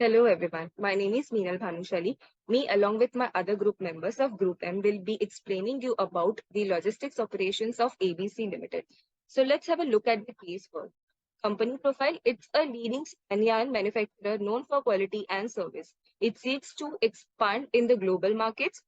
Hello everyone, my name is Meenal Bhanushali. Me along with my other group members of Group M will be explaining you about the logistics operations of ABC Limited. So let's have a look at the case first. Company profile, it's a leading yarn manufacturer known for quality and service. It seeks to expand in the global markets,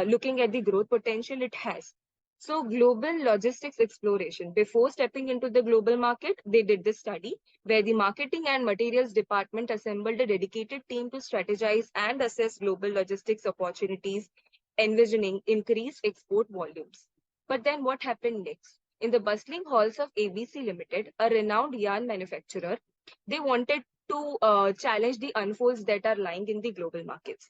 looking at the growth potential it has. So global logistics exploration. Before stepping into the global market, they did this study where the marketing and materials department assembled a dedicated team to strategize and assess global logistics opportunities, envisioning increased export volumes. But then what happened next? In the bustling halls of ABC Limited, a renowned yarn manufacturer, they wanted to challenge the unfolds that are lying in the global markets.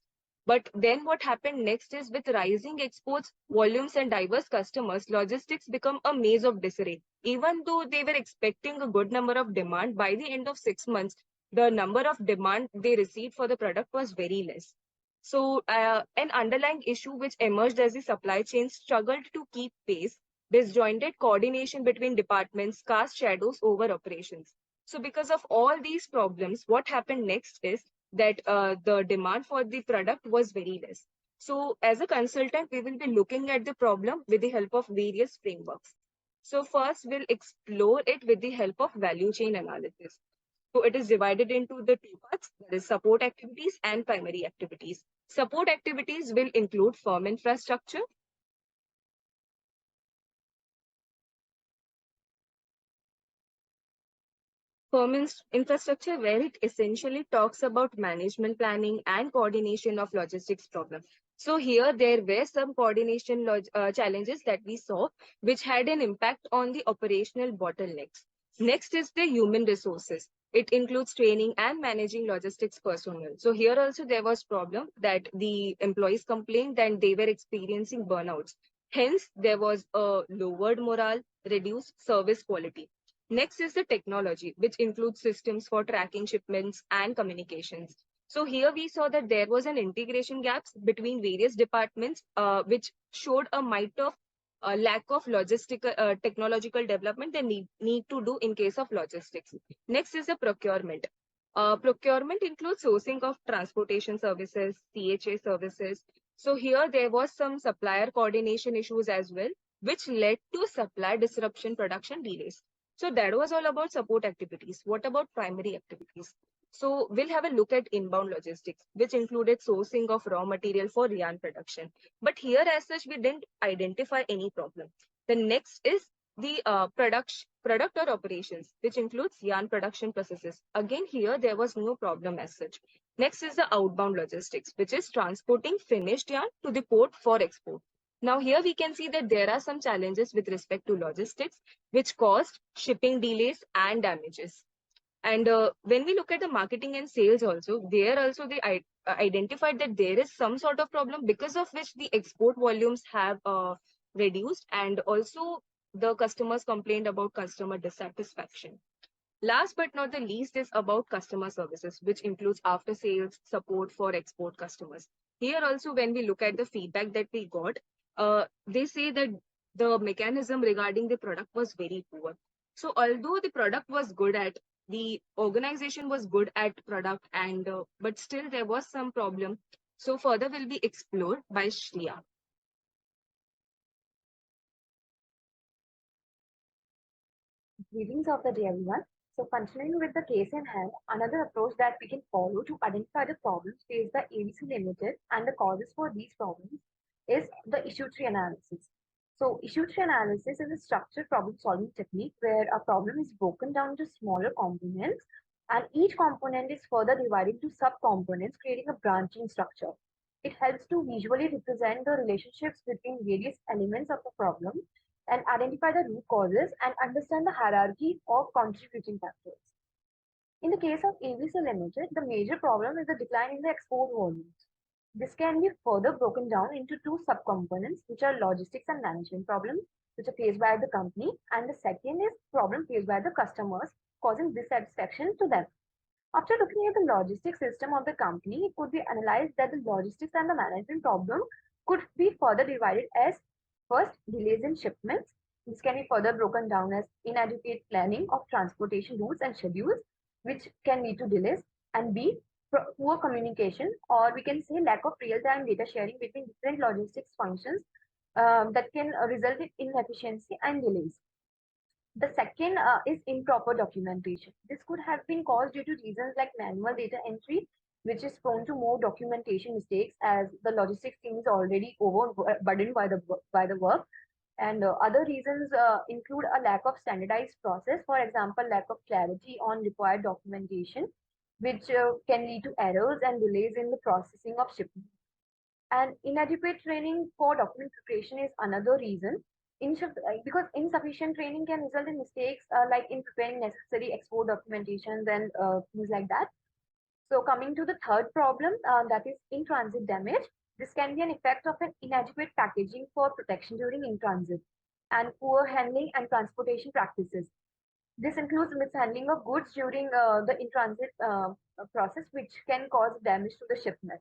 But then what happened next is with rising exports, volumes, and diverse customers, logistics become a maze of disarray. Even though they were expecting a good number of demand, by the end of 6 months, the number of demand they received for the product was very less. So, an underlying issue which emerged as the supply chain struggled to keep pace, disjointed coordination between departments cast shadows over operations. So, because of all these problems, what happened next is that the demand for the product was very less. So, as a consultant, we will be looking at the problem with the help of various frameworks. So, first, we'll explore it with the help of value chain analysis. So it is divided into the two parts, that is support activities and primary activities. Support activities will include firm infrastructure, infrastructure where it essentially talks about management planning and coordination of logistics problems. So here there were some coordination challenges that we saw, which had an impact on the operational bottlenecks. Next is the human resources. It includes training and managing logistics personnel. So here also there was problem that the employees complained that they were experiencing burnouts. Hence, there was a lowered morale, reduced service quality. Next is the technology, which includes systems for tracking shipments and communications. So here we saw that there was an integration gaps between various departments, which showed a mite of lack of logistical technological development they need to do in case of logistics. Next is the procurement. Procurement includes sourcing of transportation services, CHA services. So here there was some supplier coordination issues as well, which led to supply disruption, production delays. So that was all about support activities. What about primary activities? So we'll have a look at inbound logistics, which included sourcing of raw material for yarn production. But here, as such, we didn't identify any problem. The next is the product or operations, which includes yarn production processes. Again, here there was no problem as such. Next is the outbound logistics, which is transporting finished yarn to the port for export. Now here we can see that there are some challenges with respect to logistics, which caused shipping delays and damages. And when we look at the marketing and sales also, there also they identified that there is some sort of problem because of which the export volumes have reduced, and also the customers complained about customer dissatisfaction. Last but not the least is about customer services, which includes after sales support for export customers. Here also, when we look at the feedback that we got, they say that the mechanism regarding the product was very poor. So although the product was good at, the organization was good at product, and but still there was some problem. So further will be explored by Shriya. Greetings of the day, everyone. So, continuing with the case in hand, another approach that we can follow to identify the problems faced by ABC Limited and the causes for these problems is the issue tree analysis. So, issue tree analysis is a structured problem solving technique where a problem is broken down into smaller components and each component is further divided into sub-components, creating a branching structure. It helps to visually represent the relationships between various elements of the problem and identify the root causes and understand the hierarchy of contributing factors. In the case of ABC Limited, the major problem is the decline in the export volumes. This can be further broken down into two subcomponents, which are logistics and management problems, which are faced by the company, and the second is problem faced by the customers, causing dissatisfaction to them. After looking at the logistics system of the company, it could be analyzed that the logistics and the management problem could be further divided as first, delays in shipments. This can be further broken down as inadequate planning of transportation routes and schedules, which can lead to delays. And B, Poor communication, or we can say lack of real-time data sharing between different logistics functions that can result in inefficiency and delays. The second is improper documentation. This could have been caused due to reasons like manual data entry, which is prone to more documentation mistakes as the logistics team is already overburdened by the work. And other reasons include a lack of standardized process, for example, lack of clarity on required documentation, which can lead to errors and delays in the processing of shipment. And inadequate training for document preparation is another reason. Because insufficient training can result in mistakes like in preparing necessary export documentations and things like that. So coming to the third problem, that is in-transit damage. This can be an effect of an inadequate packaging for protection during in-transit and poor handling and transportation practices. This includes mishandling of goods during the in-transit process, which can cause damage to the shipment.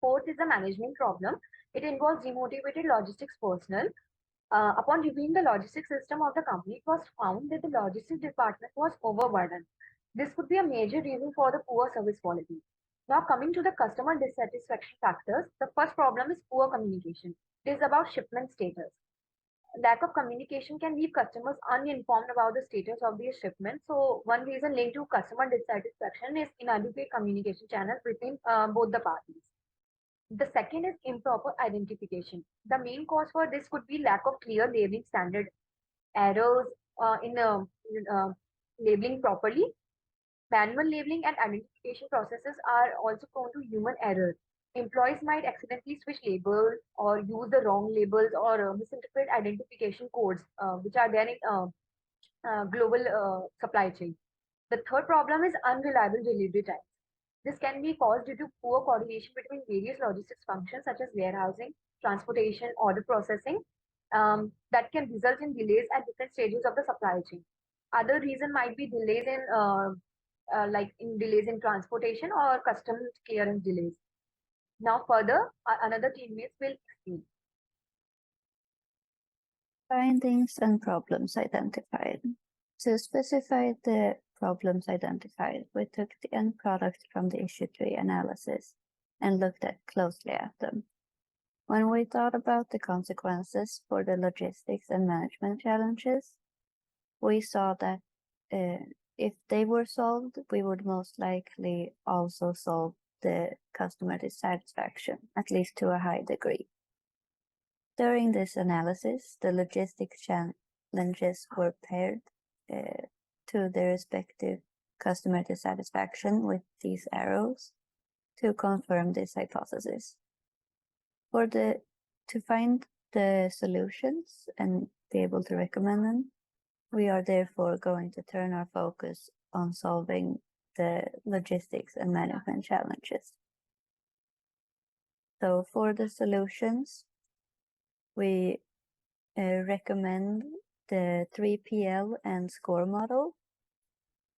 Fourth is a management problem. It involves demotivated logistics personnel. Upon reviewing the logistics system of the company, it was found that the logistics department was overburdened. This could be a major reason for the poor service quality. Now, coming to the customer dissatisfaction factors, the first problem is poor communication. It is about shipment status. Lack of communication can leave customers uninformed about the status of their shipment. So, one reason linked to customer dissatisfaction is inadequate communication channels between both the parties. The second is improper identification. The main cause for this could be lack of clear labeling standard, errors in labeling properly. Manual labeling and identification processes are also prone to human error. Employees might accidentally switch labels or use the wrong labels or misinterpret identification codes, which are there in global supply chain. The third problem is unreliable delivery times. This can be caused due to poor coordination between various logistics functions such as warehousing, transportation, order processing, that can result in delays at different stages of the supply chain. Other reason might be delays in delays in transportation or customs clearance delays. Now further, another teammates will explain. Findings and problems identified. To specify the problems identified, we took the end product from the issue tree analysis and looked closely at them. When we thought about the consequences for the logistics and management challenges, we saw that if they were solved, we would most likely also solve the customer dissatisfaction, at least to a high degree. During this analysis, the logistics challenges were paired to their respective customer dissatisfaction with these arrows to confirm this hypothesis. To find the solutions and be able to recommend them, we are therefore going to turn our focus on solving the logistics and management challenges. So for the solutions, we recommend the 3PL and SCORE model.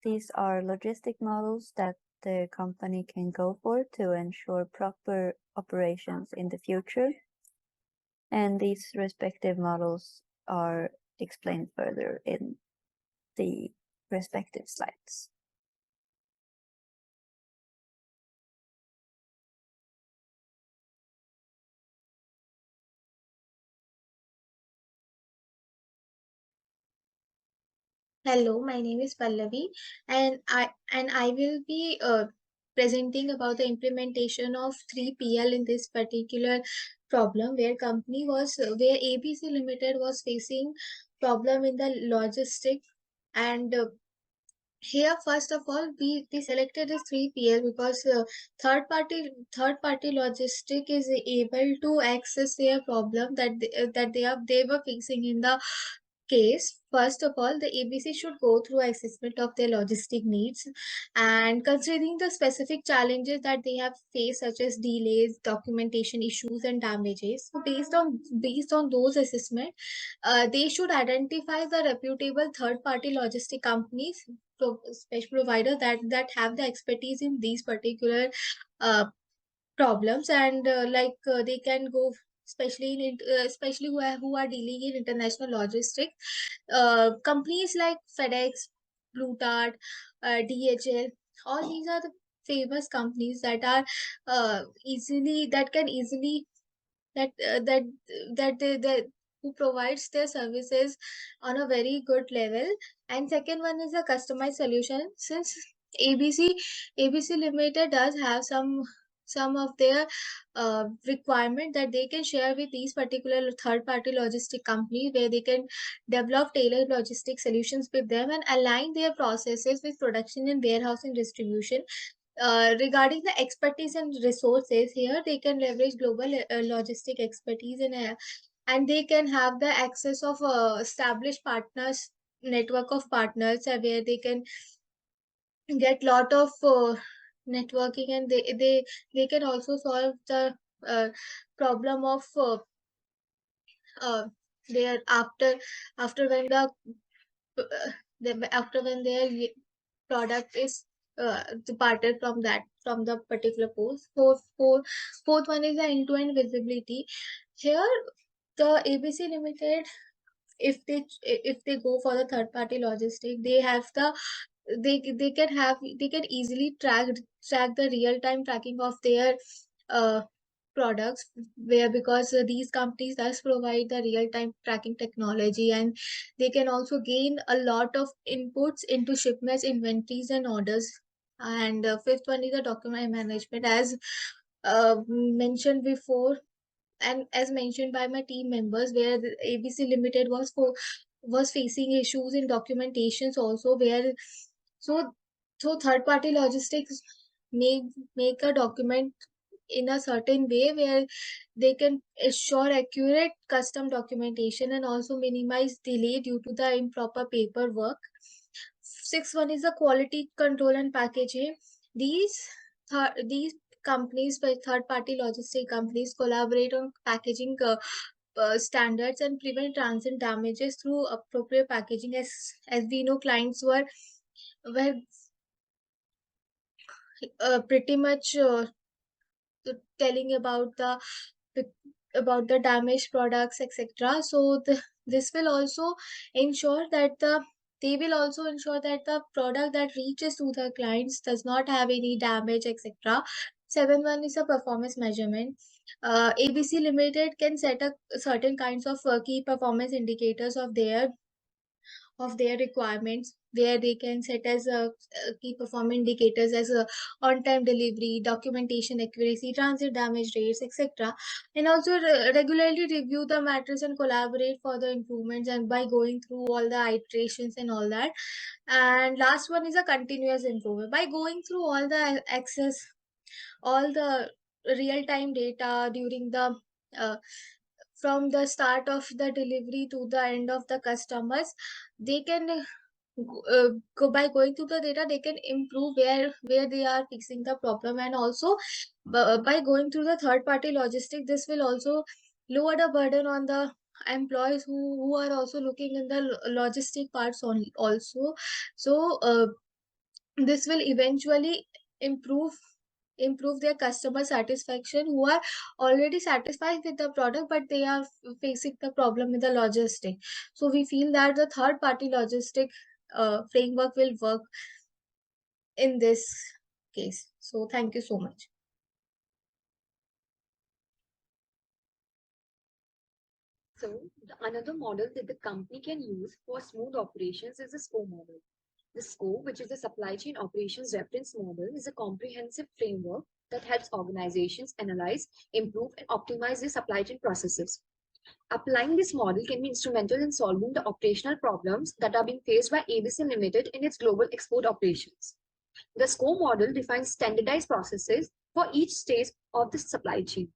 These are logistic models that the company can go for to ensure proper operations in the future. And these respective models are explained further in the respective slides. Hello, my name is Pallavi, and I will be presenting about the implementation of 3PL in this particular problem where where ABC Limited was facing problem in the logistic. And here first of all we selected the 3PL because third party logistic is able to access their problem that they were facing in the case. First of all, the ABC should go through assessment of their logistic needs and considering the specific challenges that they have faced, such as delays, documentation issues, and damages. So based on those assessment, they should identify the reputable third-party logistic companies, special provider that have the expertise in these particular uh, problems, and they can go especially who are dealing in international logistics. Companies like FedEx, Blue Dart, DHL, all these are the famous companies that are easily that can easily that that who provides their services on a very good level. And second one is a customized solution. Since abc abc limited does have some of their requirement that they can share with these particular third party logistic companies, where they can develop tailored logistic solutions with them and align their processes with production and warehousing distribution. Regarding the expertise and resources, here they can leverage global logistic expertise and they can have the access of established partners, network of partners, where they can get lot of networking, and they can also solve the uh, problem of their after when after when their product is departed from the particular post. Fourth one is the end-to-end visibility. Here the ABC Limited, if they go for the third party logistic, they have the they can easily track the real time tracking of their uh, products, where because these companies does provide the real time tracking technology, and they can also gain a lot of inputs into shipments, inventories and orders. And fifth one is the document management, as mentioned before and as mentioned by my team members, where the ABC Limited was facing issues in documentations also, where so third party logistics make make a document in a certain way where they can assure accurate custom documentation and also minimize delay due to the improper paperwork. Sixth one is the quality control and packaging. These companies, by third party logistic companies, collaborate on packaging standards and prevent transit damages through appropriate packaging. As we know, clients were pretty much telling about the damaged products, etc. So this will also ensure that they will also ensure that the product that reaches to the clients does not have any damage, etc. Seven one is a performance measurement. ABC Limited can set up certain kinds of key performance indicators of their requirements, where they can set as key performance indicators as on-time delivery, documentation accuracy, transit damage rates, etc. And also regularly review the matters and collaborate for the improvements, and by going through all the iterations and all that. And last one is a continuous improvement. By going through all the access, all the real-time data during the uh, from the start of the delivery to the end of the customers, they can go by going through the data, they can improve where they are fixing the problem. And also by going through the third party logistic, this will also lower the burden on the employees who are also looking in the logistic parts only also. So this will eventually improve their customer satisfaction, who are already satisfied with the product but they are facing the problem with the logistic. So we feel that the third party logistic framework will work in this case. So thank you so much. So, another model that the company can use for smooth operations is the SCO model. The SCO, which is the Supply Chain Operations Reference Model, is a comprehensive framework that helps organizations analyze, improve, and optimize their supply chain processes. Applying this model can be instrumental in solving the operational problems that are being faced by ABC Limited in its global export operations. The SCO model defines standardized processes for each stage of the supply chain.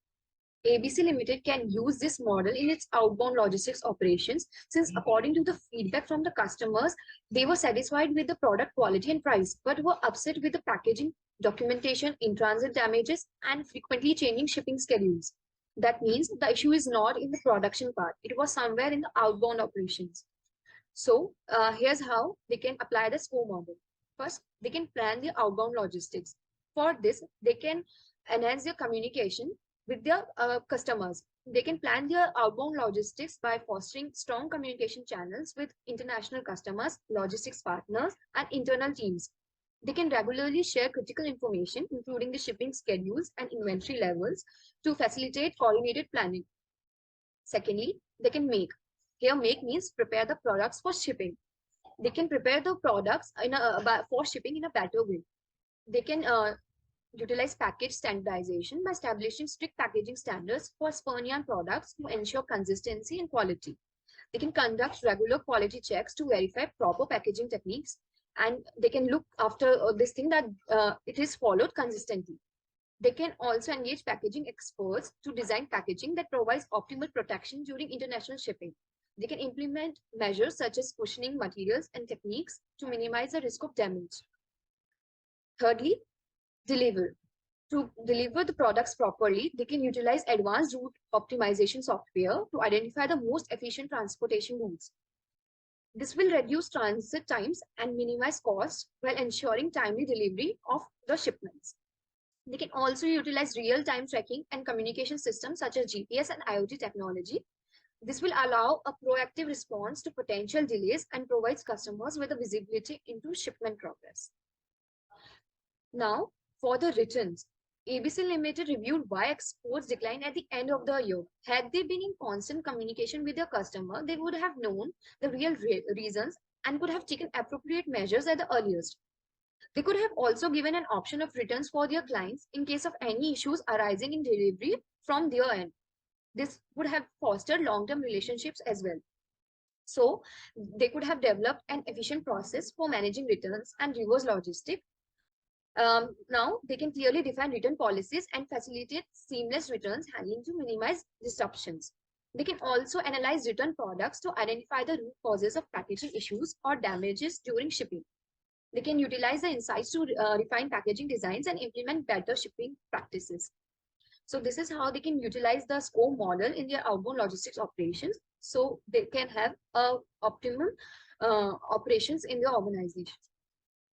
ABC Limited can use this model in its outbound logistics operations, since according to the feedback from the customers, they were satisfied with the product quality and price, but were upset with the packaging, documentation, in-transit damages, and frequently changing shipping schedules. That means the issue is not in the production part, it was somewhere in the outbound operations. So here's how they can apply the SCO model. First, they can plan their outbound logistics. For this, they can enhance their communication with their customers. They can plan their outbound logistics by fostering strong communication channels with international customers, logistics partners, and internal teams. They can regularly share critical information, including the shipping schedules and inventory levels, to facilitate coordinated planning. Secondly, they can make. Here, make means prepare the products for shipping. They can prepare the products for shipping in a better way. They can utilize package standardization by establishing strict packaging standards for Spurnian products to ensure consistency and quality. They can conduct regular quality checks to verify proper packaging techniques, and they can look after this thing that it is followed consistently. They can also engage packaging experts to design packaging that provides optimal protection during international shipping. They can implement measures such as cushioning materials and techniques to minimize the risk of damage. Thirdly, deliver. To deliver the products properly, they can utilize advanced route optimization software to identify the most efficient transportation routes. This will reduce transit times and minimize costs while ensuring timely delivery of the shipments. They can also utilize real-time tracking and communication systems such as GPS and IoT technology. This will allow a proactive response to potential delays and provides customers with a visibility into shipment progress. Now, for the returns, ABC Limited reviewed why exports declined at the end of the year. Had they been in constant communication with their customer, they would have known the real reasons and could have taken appropriate measures at the earliest. They could have also given an option of returns for their clients in case of any issues arising in delivery from their end. This would have fostered long-term relationships as well. So they could have developed an efficient process for managing returns and reverse logistics. Now they can clearly define return policies and facilitate seamless returns handling to minimize disruptions. They can also analyze return products to identify the root causes of packaging issues or damages during shipping. They can utilize the insights to refine packaging designs and implement better shipping practices. So this is how they can utilize the SCORE model in their outbound logistics operations, so they can have optimum operations in their organization.